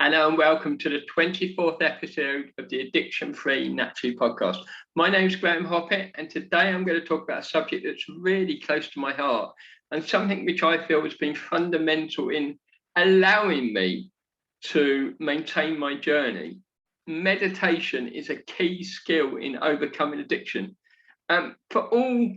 Hello and welcome to the 24th episode of the Addiction Free Naturally podcast. My name is Graeme Hoppitt, and today I'm going to talk about a subject that's really close to my heart and something which I feel has been fundamental in allowing me to maintain my journey. Meditation is a key skill in overcoming addiction. For all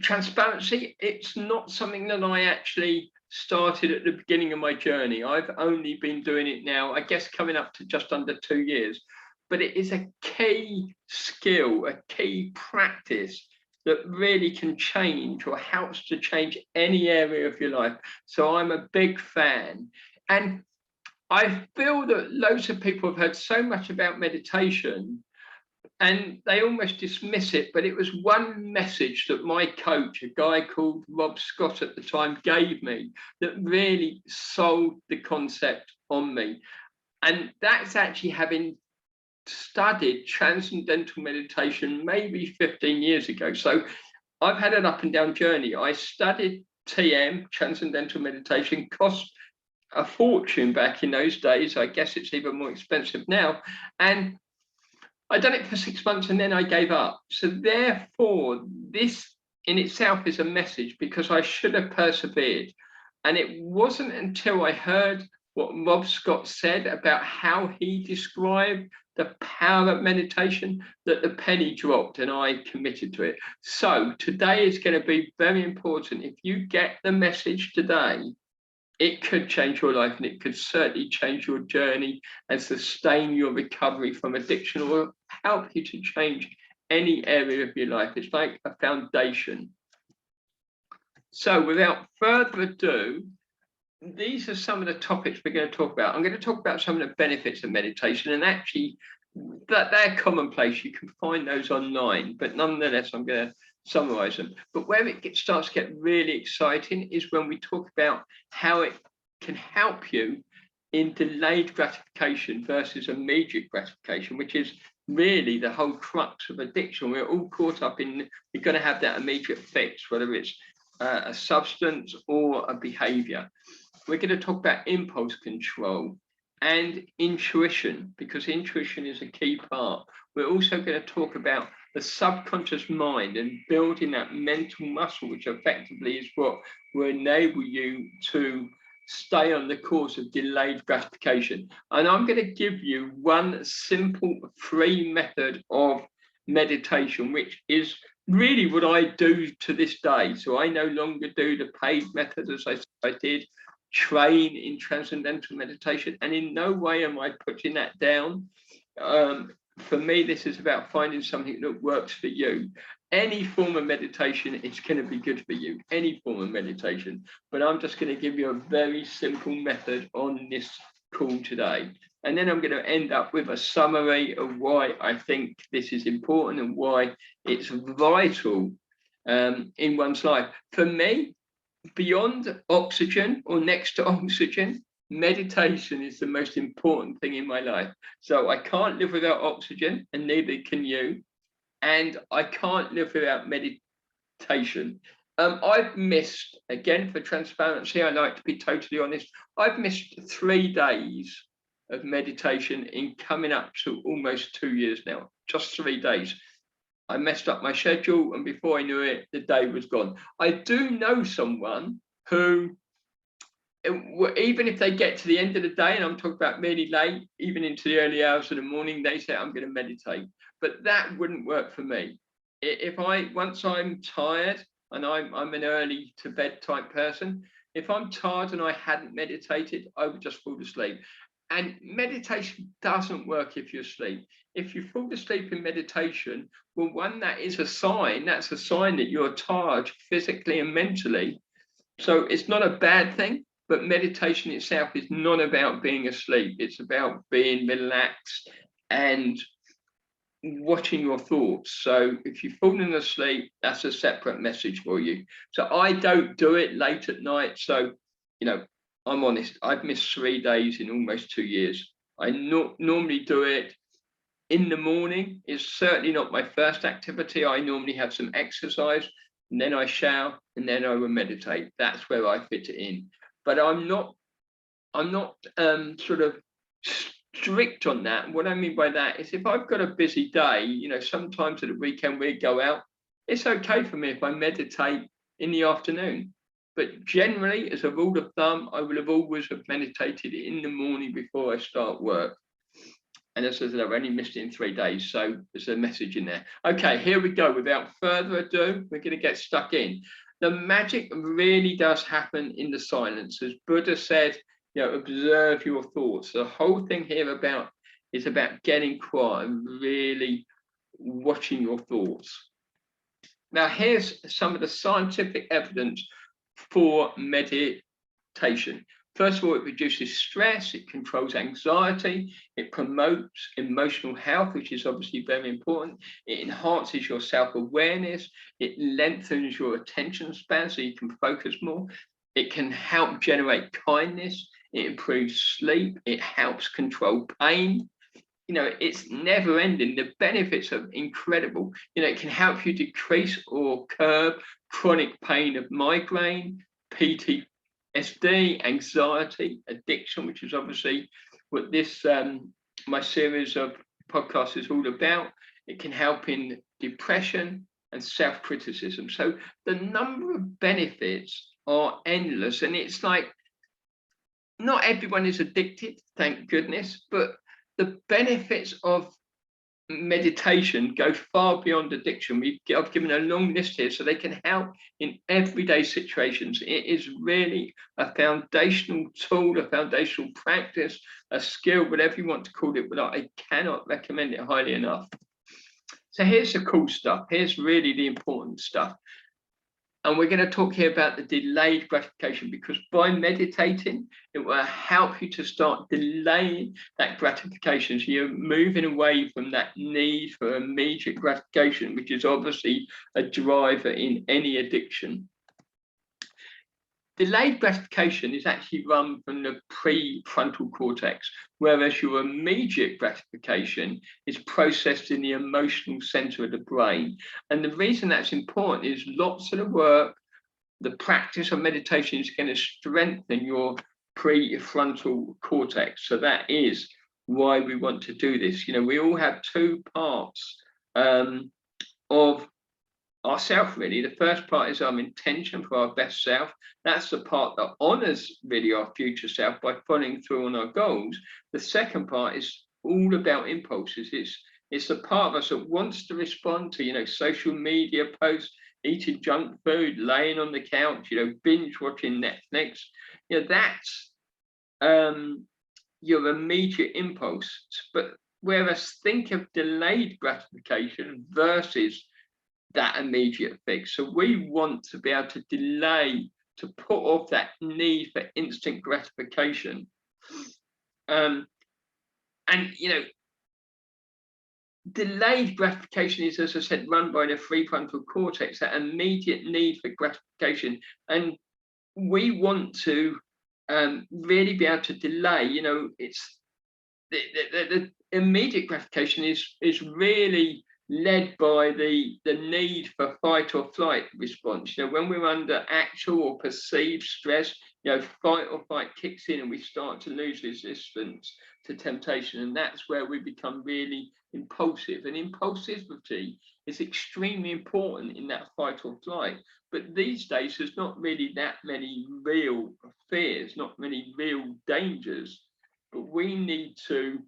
transparency, it's not something that I actually started at the beginning of my journey. I've only been doing it now, I guess, coming up to just under 2 years. But it is a key skill, a key practice that really can change or helps to change any area of your life. So I'm a big fan. And I feel that loads of people have heard so much about meditation and they almost dismiss it, but it was one message that my coach, a guy called Rob Scott at the time, gave me that really sold the concept on me. And that's actually having studied transcendental meditation maybe 15 years ago. So I've had an up and down journey. I studied TM, transcendental meditation, cost a fortune back in those days. I guess it's even more expensive now. And I'd done it for 6 months and then I gave up. So therefore, this in itself is a message because I should have persevered. And it wasn't until I heard what Rob Scott said about how he described the power of meditation that the penny dropped and I committed to it. So today is going to be very important. If you get the message today, it could change your life and it could certainly change your journey and sustain your recovery from addiction or help you to change any area of your life. It's like a foundation. So without further ado, these are some of the topics we're going to talk about. I'm going to talk about some of the benefits of meditation, and actually that they're commonplace. You can find those online, but nonetheless, I'm going to summarize them. But where it starts to get really exciting is when we talk about how it can help you in delayed gratification versus immediate gratification, which is really the whole crux of addiction. We're all caught up in, we're going to have that immediate fix, whether it's a substance or a behavior. We're going to talk about impulse control and intuition, because intuition is a key part. We're also going to talk about the subconscious mind and building that mental muscle, which effectively is what will enable you to stay on the course of delayed gratification. And I'm going to give you one simple free method of meditation, which is really what I do to this day. So I no longer do the paid method as I did train in transcendental meditation, and in no way am I putting that down. For me, this is about finding something that works for you. Any form of meditation is going to be good for you, any form of meditation. But I'm just going to give you a very simple method on this call today. And then I'm going to end up with a summary of why I think this is important and why it's vital in one's life. For me, beyond oxygen or next to oxygen, meditation is the most important thing in my life. So I can't live without oxygen, and neither can you. And I can't live without meditation. I've missed, again, for transparency, I like to be totally honest, I've missed 3 days of meditation in coming up to almost 2 years now, just 3 days. I messed up my schedule, and before I knew it, the day was gone. I do know someone who, even if they get to the end of the day, and I'm talking about really late, even into the early hours of the morning, they say, I'm going to meditate. But that wouldn't work for me. Once I'm tired, and I'm an early to bed type person, if I'm tired and I hadn't meditated, I would just fall asleep. And meditation doesn't work if you're asleep. If you fall asleep in meditation, well, one, that's a sign that you're tired physically and mentally. So it's not a bad thing, but meditation itself is not about being asleep. It's about being relaxed and watching your thoughts. So if you've fallen asleep, that's a separate message for you. So I don't do it late at night. So, I'm honest, I've missed 3 days in almost 2 years. I normally do it in the morning. It's certainly not my first activity. I normally have some exercise, and then I shower, and then I will meditate. That's where I fit it in. But I'm not sort of strict on that. What I mean by that is if I've got a busy day, sometimes at the weekend we go out, it's okay for me if I meditate in the afternoon. But generally, as a rule of thumb, I will have always have meditated in the morning before I start work. And as I said, I've only missed it in 3 days. So there's a message in there. Okay, here we go. Without further ado, we're going to get stuck in. The magic really does happen in the silence. As Buddha said, observe your thoughts. The whole thing here is about getting quiet and really watching your thoughts. Now, here's some of the scientific evidence for meditation. First of all, it reduces stress, it controls anxiety, it promotes emotional health, which is obviously very important. It enhances your self-awareness, it lengthens your attention span so you can focus more. It can help generate kindness, it improves sleep, it helps control pain. It's never ending. The benefits are incredible. It can help you decrease or curb chronic pain of migraine, PTSD, anxiety, addiction, which is obviously what this my series of podcasts is all about. It can help in depression and self-criticism. So the number of benefits are endless, and it's like not everyone is addicted, thank goodness, but the benefits of meditation go far beyond addiction. I've given a long list here so they can help in everyday situations. It is really a foundational tool, a foundational practice, a skill, whatever you want to call it, but I cannot recommend it highly enough. So here's the cool stuff. Here's really the important stuff. And we're going to talk here about the delayed gratification, because by meditating, it will help you to start delaying that gratification. So you're moving away from that need for immediate gratification, which is obviously a driver in any addiction. Delayed gratification is actually run from the prefrontal cortex, whereas your immediate gratification is processed in the emotional center of the brain. And the reason that's important is lots of the work, the practice of meditation is going to strengthen your prefrontal cortex. So that is why we want to do this. We all have two parts of ourself, really. The first part is our intention for our best self. That's the part that honors really our future self by following through on our goals. The second part is all about impulses. It's the part of us that wants to respond to social media posts, eating junk food, laying on the couch, binge watching Netflix. That's your immediate impulse. But whereas think of delayed gratification versus that immediate fix. So we want to be able to delay, to put off that need for instant gratification. Delayed gratification is, as I said, run by the prefrontal cortex, that immediate need for gratification. And we want to really be able to delay, it's the immediate gratification is really led by the need for fight or flight response. When we're under actual or perceived stress, fight or flight kicks in and we start to lose resistance to temptation. And that's where we become really impulsive. And impulsivity is extremely important in that fight or flight. But these days, there's not really that many real fears, not many real dangers. But we need to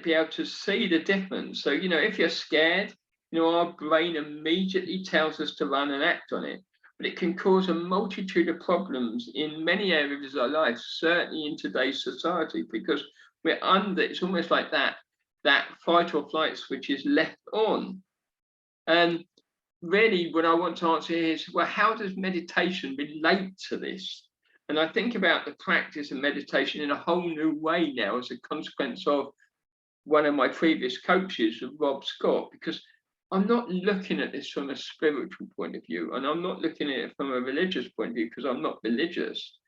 be able to see the difference. So, if you're scared, our brain immediately tells us to run and act on it. But it can cause a multitude of problems in many areas of our life, certainly in today's society, because we're under, it's almost like that fight or flight switch is left on. And really what I want to answer here is, well, how does meditation relate to this? And I think about the practice of meditation in a whole new way now as a consequence of one of my previous coaches, Rob Scott, because I'm not looking at this from a spiritual point of view, and I'm not looking at it from a religious point of view because I'm not religious.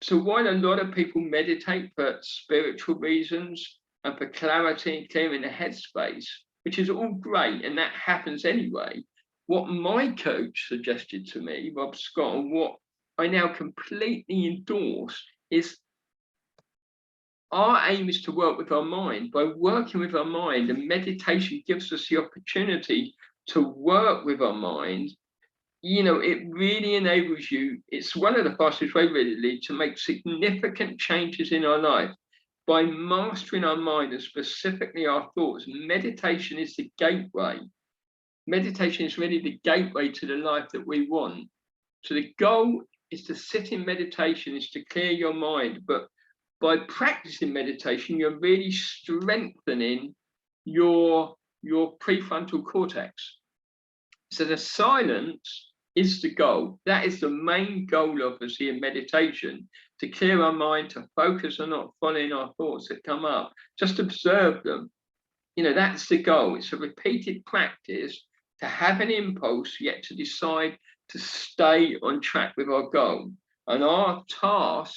So while a lot of people meditate for spiritual reasons and for clarity and clearing the headspace, which is all great, and that happens anyway, what my coach suggested to me, Rob Scott, and what I now completely endorse is our aim is to work with our mind. By working with our mind, and meditation gives us the opportunity to work with our mind, it really enables you. It's one of the fastest ways really to make significant changes in our life. By mastering our mind and specifically our thoughts, meditation is the gateway. Meditation is really the gateway to the life that we want. So the goal is to sit in meditation, is to clear your mind. But by practicing meditation, you're really strengthening your prefrontal cortex. So the silence is the goal. That is the main goal, obviously, in meditation, to clear our mind, to focus on not following our thoughts that come up, just observe them. That's the goal. It's a repeated practice to have an impulse, yet to decide to stay on track with our goal. And our task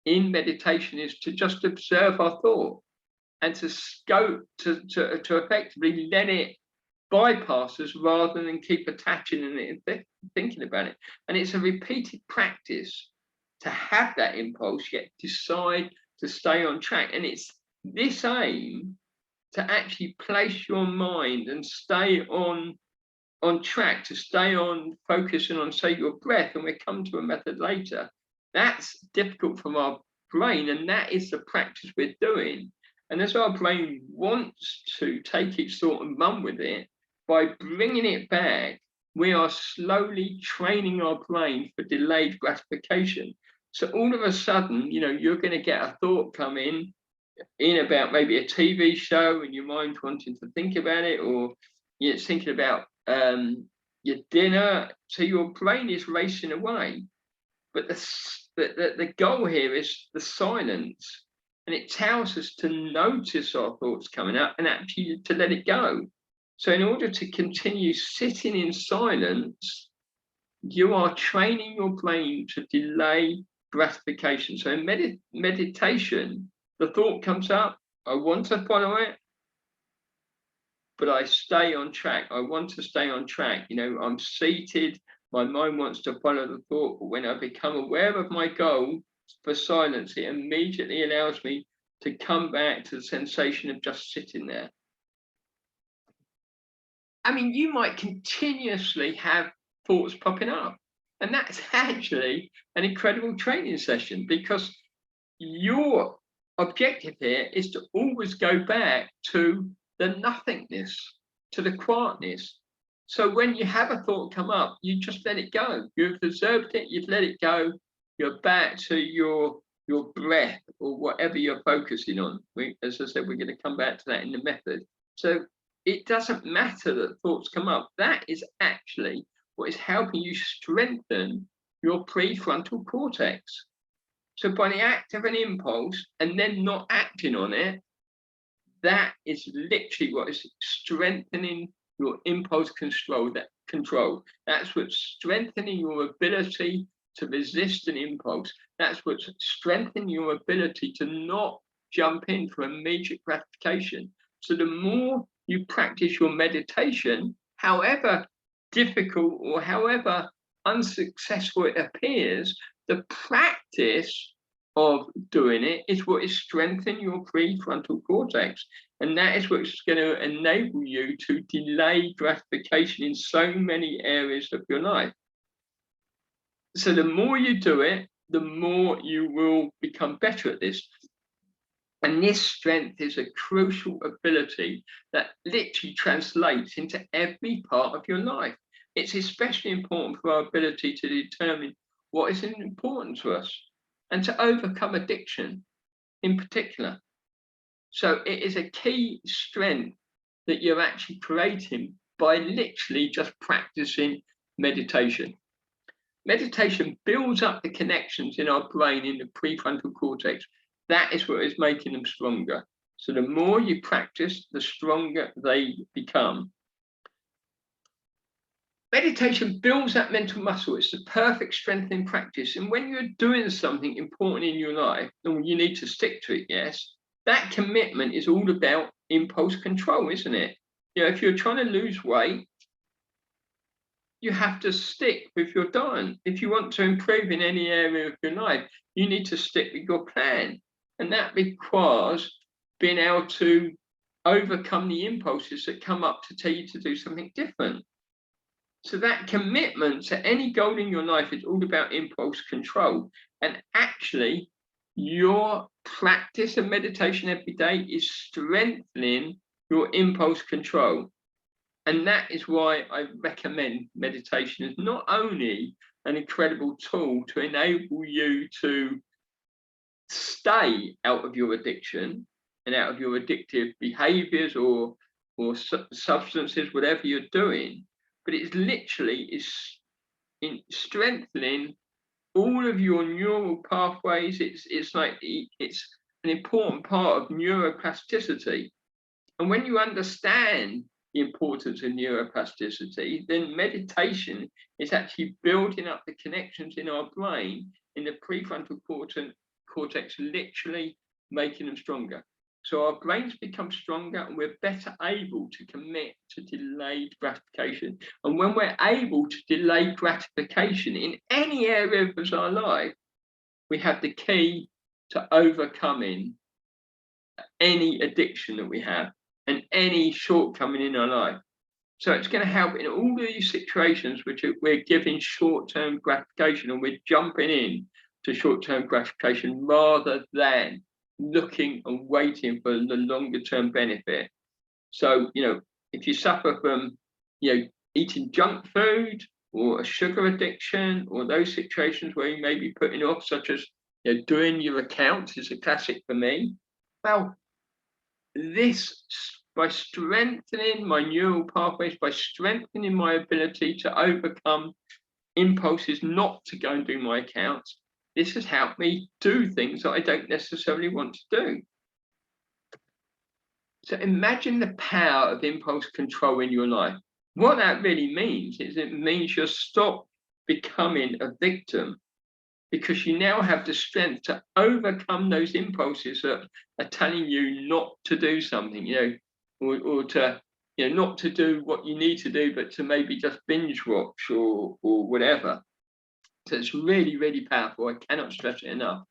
in meditation is to just observe our thought and to go to effectively let it bypass us rather than keep attaching it and thinking about it. And it's a repeated practice to have that impulse, yet decide to stay on track. And it's this aim to actually place your mind and stay on track, to stay on focusing on, say, your breath, and we'll come to a method later. That's difficult from our brain, and that is the practice we're doing. And as our brain wants to take its thought and run with it, by bringing it back, we are slowly training our brain for delayed gratification. So all of a sudden, you're going to get a thought come in about maybe a TV show, and your mind wanting to think about it, or you're thinking about your dinner. So your brain is racing away. But the goal here is the silence, and it tells us to notice our thoughts coming up and actually to let it go. So in order to continue sitting in silence, you are training your brain to delay gratification. So in meditation, the thought comes up, I want to follow it, but I stay on track. I want to stay on track. I'm seated, my mind wants to follow the thought, but when I become aware of my goal for silence, it immediately allows me to come back to the sensation of just sitting there. I mean, you might continuously have thoughts popping up, and that's actually an incredible training session, because your objective here is to always go back to the nothingness, to the quietness. So when you have a thought come up, you just let it go. You've observed it, you've let it go, you're back to your breath or whatever you're focusing on. As I said, we're going to come back to that in the method. So it doesn't matter that thoughts come up. That is actually what is helping you strengthen your prefrontal cortex. So by the act of an impulse and then not acting on it, that is literally what is strengthening your impulse control. That's what's strengthening your ability to resist an impulse. That's what's strengthening your ability to not jump in for immediate gratification. So the more you practice your meditation, however difficult or however unsuccessful it appears, the practice of doing it is what is strengthening your prefrontal cortex. And that is what's going to enable you to delay gratification in so many areas of your life. So the more you do it, the more you will become better at this. And this strength is a crucial ability that literally translates into every part of your life. It's especially important for our ability to determine what is important to us and to overcome addiction in particular. So it is a key strength that you're actually creating by literally just practicing meditation. Meditation builds up the connections in our brain in the prefrontal cortex. That is what is making them stronger. So the more you practice, the stronger they become. Meditation builds that mental muscle. It's the perfect strengthening practice. And when you're doing something important in your life, and you need to stick to it, yes, that commitment is all about impulse control, isn't it? If you're trying to lose weight, you have to stick with your diet. If you want to improve in any area of your life, you need to stick with your plan. And that requires being able to overcome the impulses that come up to tell you to do something different. So that commitment to any goal in your life is all about impulse control. And actually, your practice of meditation every day is strengthening your impulse control. And that is why I recommend meditation as not only an incredible tool to enable you to stay out of your addiction and out of your addictive behaviors or substances, whatever you're doing, but it's literally in strengthening all of your neural pathways. It's an important part of neuroplasticity. And when you understand the importance of neuroplasticity, then meditation is actually building up the connections in our brain, in the prefrontal cortex, literally making them stronger. So our brains become stronger and we're better able to commit to delayed gratification. And when we're able to delay gratification in any area of our life, we have the key to overcoming any addiction that we have and any shortcoming in our life. So it's going to help in all these situations which we're giving short-term gratification, and we're jumping in to short-term gratification rather than looking and waiting for the longer-term benefit. So, if you suffer from, eating junk food or a sugar addiction or those situations where you may be putting off, such as, doing your accounts is a classic for me. Well, this, by strengthening my neural pathways, by strengthening my ability to overcome impulses not to go and do my accounts, this has helped me do things that I don't necessarily want to do. So imagine the power of impulse control in your life. What that really means is it means you'll stop becoming a victim, because you now have the strength to overcome those impulses that are telling you not to do something, or to, not to do what you need to do, but to maybe just binge watch or whatever. So it's really, really powerful. I cannot stress it enough.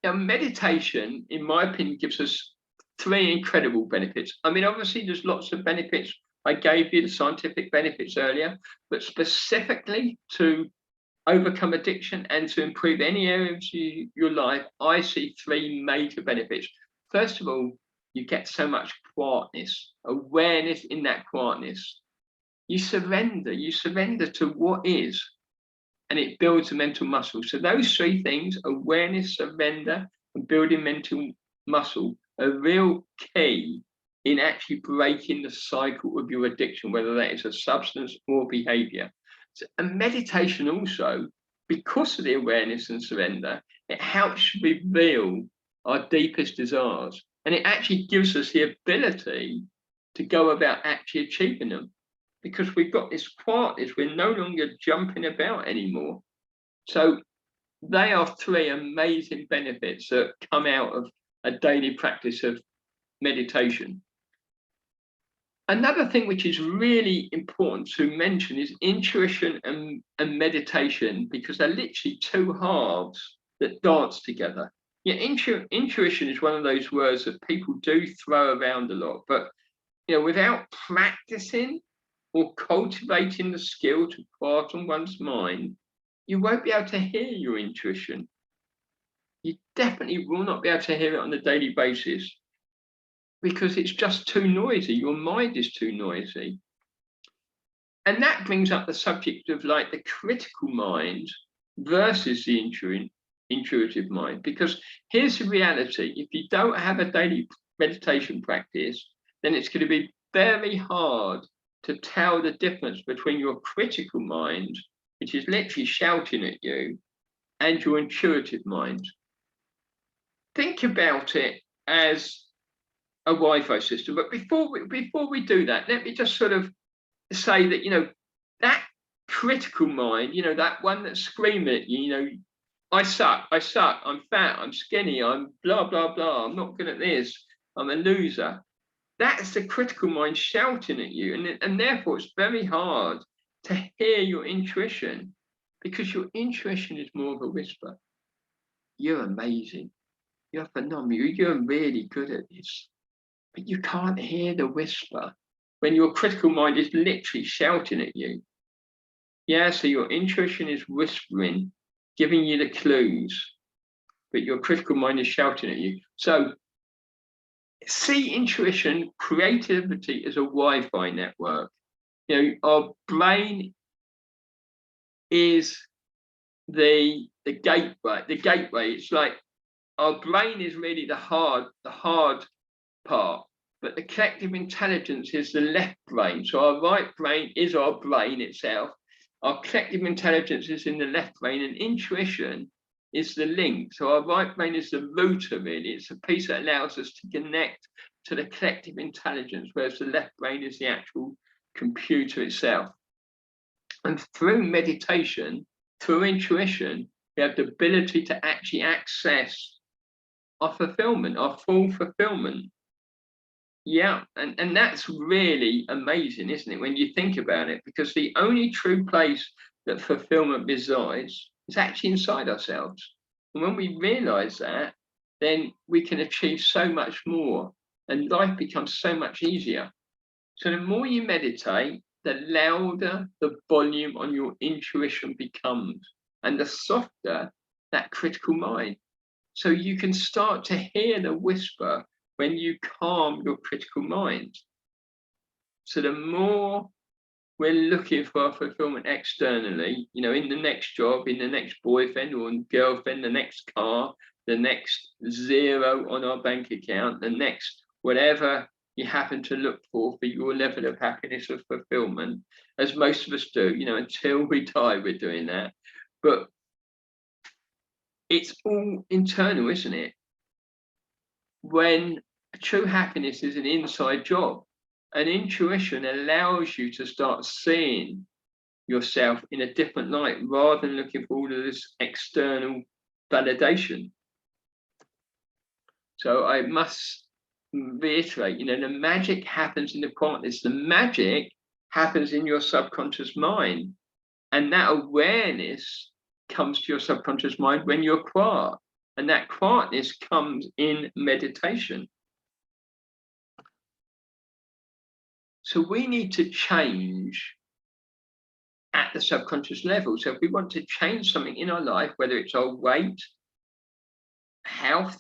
Now, meditation, in my opinion, gives us 3 incredible benefits. I mean, obviously, there's lots of benefits. I gave you the scientific benefits earlier, but specifically to overcome addiction and to improve any area of your life, I see 3 major benefits. First of all, you get so much quietness, awareness in that quietness. You surrender to what is, and it builds a mental muscle. So those 3 things, awareness, surrender, and building mental muscle, are real key in actually breaking the cycle of your addiction, whether that is a substance or behavior. So, and meditation also, because of the awareness and surrender, it helps reveal our deepest desires. And it actually gives us the ability to go about actually achieving them. Because we've got this quietness, we're no longer jumping about anymore. So they are 3 amazing benefits that come out of a daily practice of meditation. Another thing which is really important to mention is intuition and meditation, because they're literally 2 halves that dance together. Yeah, intuition is one of those words that people do throw around a lot, but without practicing or cultivating the skill to quieten one's mind, you won't be able to hear your intuition. You definitely will not be able to hear it on a daily basis, because it's just too noisy. Your mind is too noisy. And that brings up the subject of the critical mind versus the intuitive mind. Because here's the reality: if you don't have a daily meditation practice, then it's going to be very hard to tell the difference between your critical mind, which is literally shouting at you, and your intuitive mind. Think about it as a Wi-Fi system. But before we do that, let me just sort of say that, that critical mind, that one that's screaming at you, I suck, I'm fat, I'm skinny, I'm blah, blah, blah, I'm not good at this, I'm a loser. That's the critical mind shouting at you. And therefore, it's very hard to hear your intuition, because your intuition is more of a whisper. You're amazing. you're phenomenal, you're really good at this, but you can't hear the whisper when your critical mind is literally shouting at you. Yeah, so your intuition is whispering, giving you the clues, but your critical mind is shouting at you. So see intuition, creativity as a Wi-Fi network. Our brain is the gateway. The gateway. It's like our brain is really the hard part, but the collective intelligence is the left brain. So our right brain is our brain itself. Our collective intelligence is in the left brain, and intuition is the link. So our right brain is the router, really. It's the piece that allows us to connect to the collective intelligence, whereas the left brain is the actual computer itself. And through meditation, through intuition, we have the ability to actually access our fulfillment, our full fulfillment. Yeah, and that's really amazing, isn't it, when you think about it? Because the only true place that fulfillment resides is actually inside ourselves. And when we realize that, then we can achieve so much more and life becomes so much easier. So the more you meditate, the louder the volume on your intuition becomes and the softer that critical mind. So you can start to hear the whisper when you calm your critical mind. So the more we're looking for our fulfillment externally, in the next job, in the next boyfriend or girlfriend, the next car, the next zero on our bank account, the next whatever you happen to look for your level of happiness or fulfillment, as most of us do, until we die, we're doing that. But it's all internal, isn't it? When true happiness is an inside job, and intuition allows you to start seeing yourself in a different light rather than looking for all of this external validation. So I must reiterate, the magic happens in the quietness. The magic happens in your subconscious mind. And that awareness comes to your subconscious mind when you're quiet. And that quietness comes in meditation. So we need to change at the subconscious level. So if we want to change something in our life, whether it's our weight, health,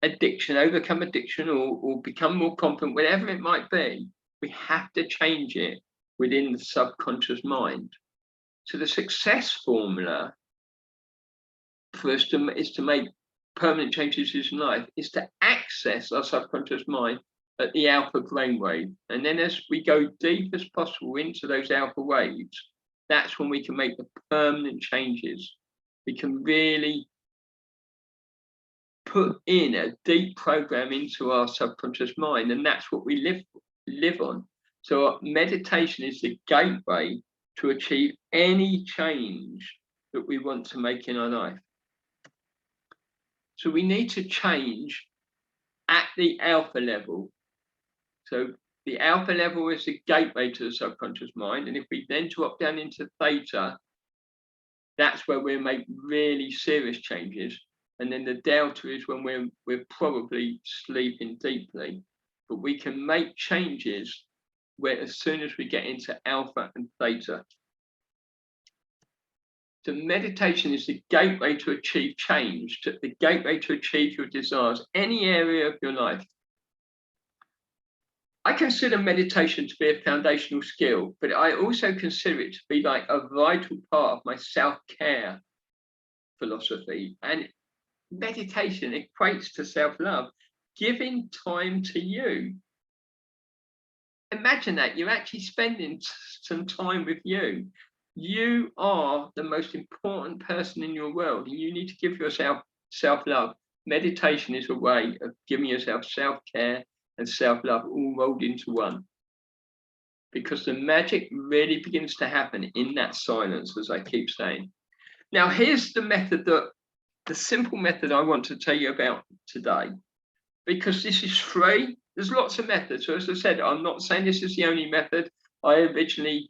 addiction, overcome addiction, or become more confident, whatever it might be, we have to change it within the subconscious mind. So the success formula for us is to make permanent changes in life is to access our subconscious mind at the alpha brainwave. And then as we go deep as possible into those alpha waves, that's when we can make the permanent changes. We can really put in a deep program into our subconscious mind, and that's what we live on. So meditation is the gateway to achieve any change that we want to make in our life. So we need to change at the alpha level. So the alpha level is the gateway to the subconscious mind. And if we then drop down into theta, that's where we'll make really serious changes. And then the delta is when we're probably sleeping deeply. But we can make changes where as soon as we get into alpha and theta. So meditation is the gateway to achieve change, the gateway to achieve your desires, any area of your life. I consider meditation to be a foundational skill, but I also consider it to be like a vital part of my self-care philosophy. And meditation equates to self-love, giving time to you. Imagine that you're actually spending some time with you. You are the most important person in your world, and you need to give yourself self-love. Meditation is a way of giving yourself self-care and self-love all rolled into one. Because the magic really begins to happen in that silence, as I keep saying. Now, here's the simple method I want to tell you about today. Because this is free. There's lots of methods. So as I said, I'm not saying this is the only method. I originally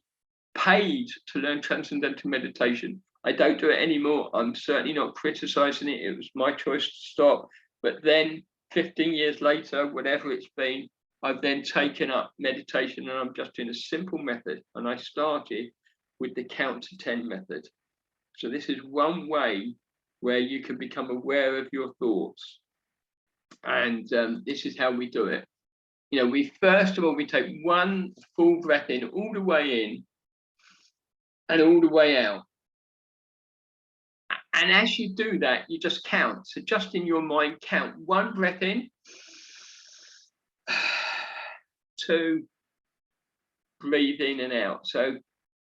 paid to learn transcendental meditation. I don't do it anymore. I'm certainly not criticizing it. It was my choice to stop. But then 15 years later, whatever it's been, I've then taken up meditation, and I'm just doing a simple method. And I started with the count to 10 method. So this is one way where you can become aware of your thoughts. And this is how we do it. We first of all, we take one full breath in, all the way in and all the way out. And as you do that, you just count. So just in your mind, count one breath in, two, breathe in and out. So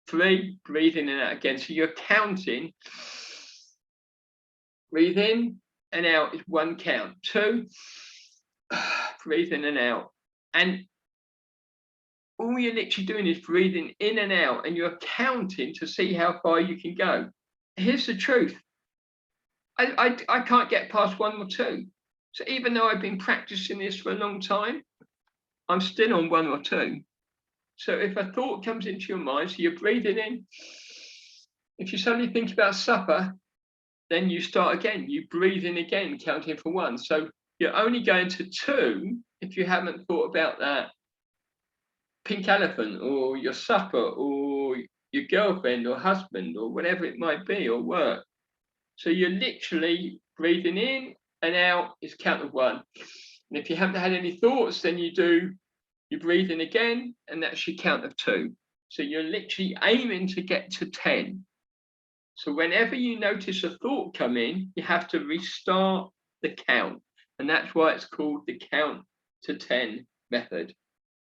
3, breathe in and out again. So you're counting. Breathe in and out is one count. 2, breathe in and out. And all you're literally doing is breathing in and out, and you're counting to see how far you can go. Here's the truth. I can't get past 1 or 2. So even though I've been practicing this for a long time, I'm still on 1 or 2. So if a thought comes into your mind, so you're breathing in, if you suddenly think about supper, then you start again. You breathe in again, counting for 1. So you're only going to 2 if you haven't thought about that pink elephant or your supper or your girlfriend or husband or whatever it might be, or work. So you're literally breathing in and out is count of 1. And if you haven't had any thoughts, then you breathe in again, and that's your count of 2. So you're literally aiming to get to 10. So whenever you notice a thought come in, you have to restart the count. And that's why it's called the count to 10 method.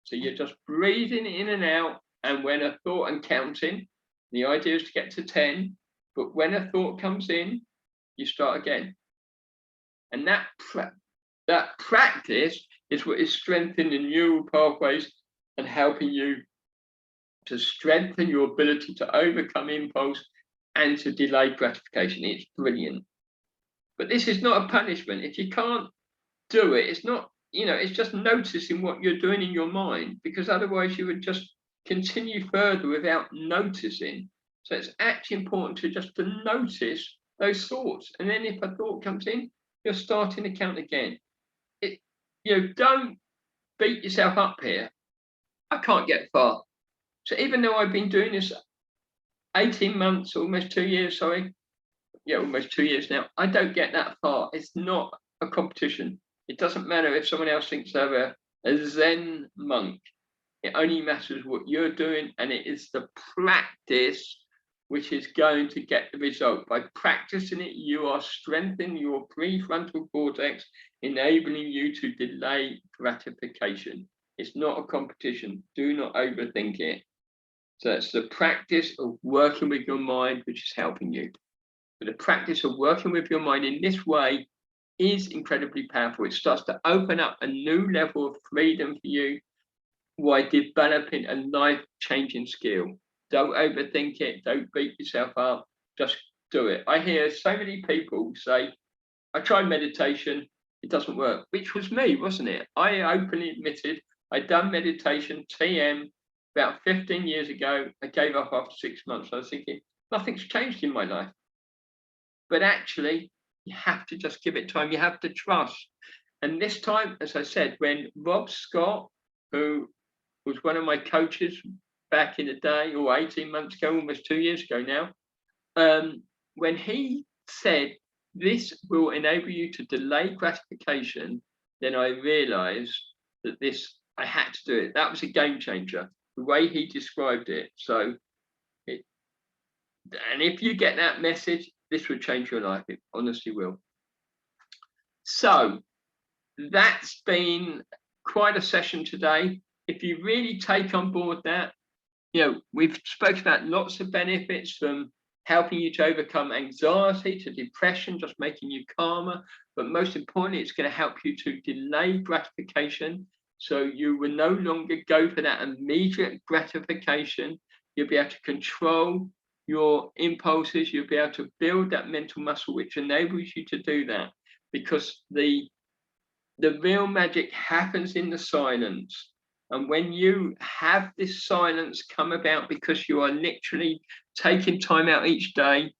So you're just breathing in and out, and when a thought, and counting, the idea is to get to 10, but when a thought comes in, you start again. And that practice is what is strengthening the neural pathways and helping you to strengthen your ability to overcome impulse and to delay gratification. It's brilliant. But this is not a punishment. If you can't do it, it's not, it's just noticing what you're doing in your mind, because otherwise you would just continue further without noticing. So it's actually important to notice those thoughts. And then if a thought comes in, you're starting to count again. Don't beat yourself up here. I can't get far. So even though I've been doing this 18 months, almost 2 years, almost 2 years now, I don't get that far. It's not a competition. It doesn't matter if someone else thinks they're a Zen monk. It only matters what you're doing, and it is the practice which is going to get the result. By practicing it, you are strengthening your prefrontal cortex, enabling you to delay gratification. It's not a competition. Do not overthink it. So it's the practice of working with your mind which is helping you. But the practice of working with your mind in this way is incredibly powerful. It starts to open up a new level of freedom for you while developing a life-changing skill. Don't overthink it. Don't beat yourself up. Just do it. I hear so many people say, I tried meditation, it doesn't work, which was me, wasn't it? I openly admitted I'd done meditation, TM, about 15 years ago. I gave up after 6 months. I was thinking, nothing's changed in my life. But actually, you have to just give it time. You have to trust. And this time, as I said, when Rob Scott, who was one of my coaches back in the day, or 18 months ago, almost 2 years ago now, when he said, this will enable you to delay gratification, then I realized that I had to do it. That was a game changer, the way he described it. So, and if you get that message, this will change your life. It honestly will. So that's been quite a session today. If you really take on board that, we've spoken about lots of benefits, from helping you to overcome anxiety to depression, just making you calmer. But most importantly, it's going to help you to delay gratification. So you will no longer go for that immediate gratification. You'll be able to control your impulses. You'll be able to build that mental muscle, which enables you to do that, because the real magic happens in the silence. And when you have this silence come about because you are literally taking time out each day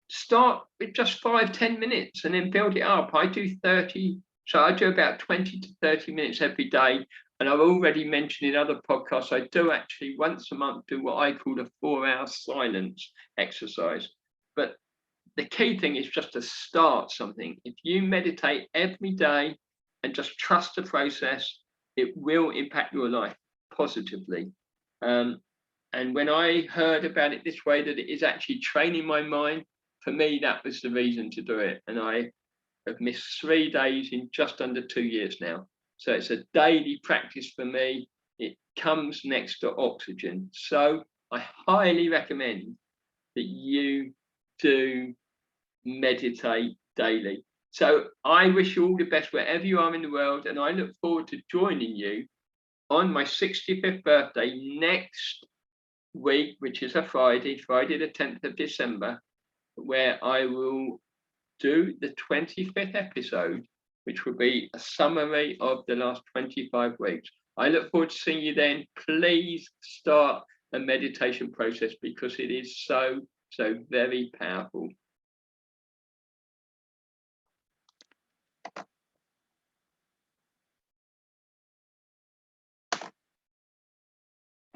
start with just 5-10 minutes and then build it up. I do 30, so I do about 20 to 30 minutes every day. And I've already mentioned in other podcasts, I do actually once a month do what I call a 4-hour silence exercise. But the key thing is just to start something. If you meditate every day and just trust the process, it will impact your life positively. And when I heard about it this way, that it is actually training my mind, for me, that was the reason to do it. And I have missed 3 days in just under 2 years now. So it's a daily practice for me. It comes next to oxygen. So I highly recommend that you do meditate daily. So I wish you all the best wherever you are in the world. And I look forward to joining you on my 65th birthday next week, which is a Friday the 10th of December, where I will do the 25th episode, which will be a summary of the last 25 weeks. I look forward to seeing you then. Please start a meditation process because it is so very powerful.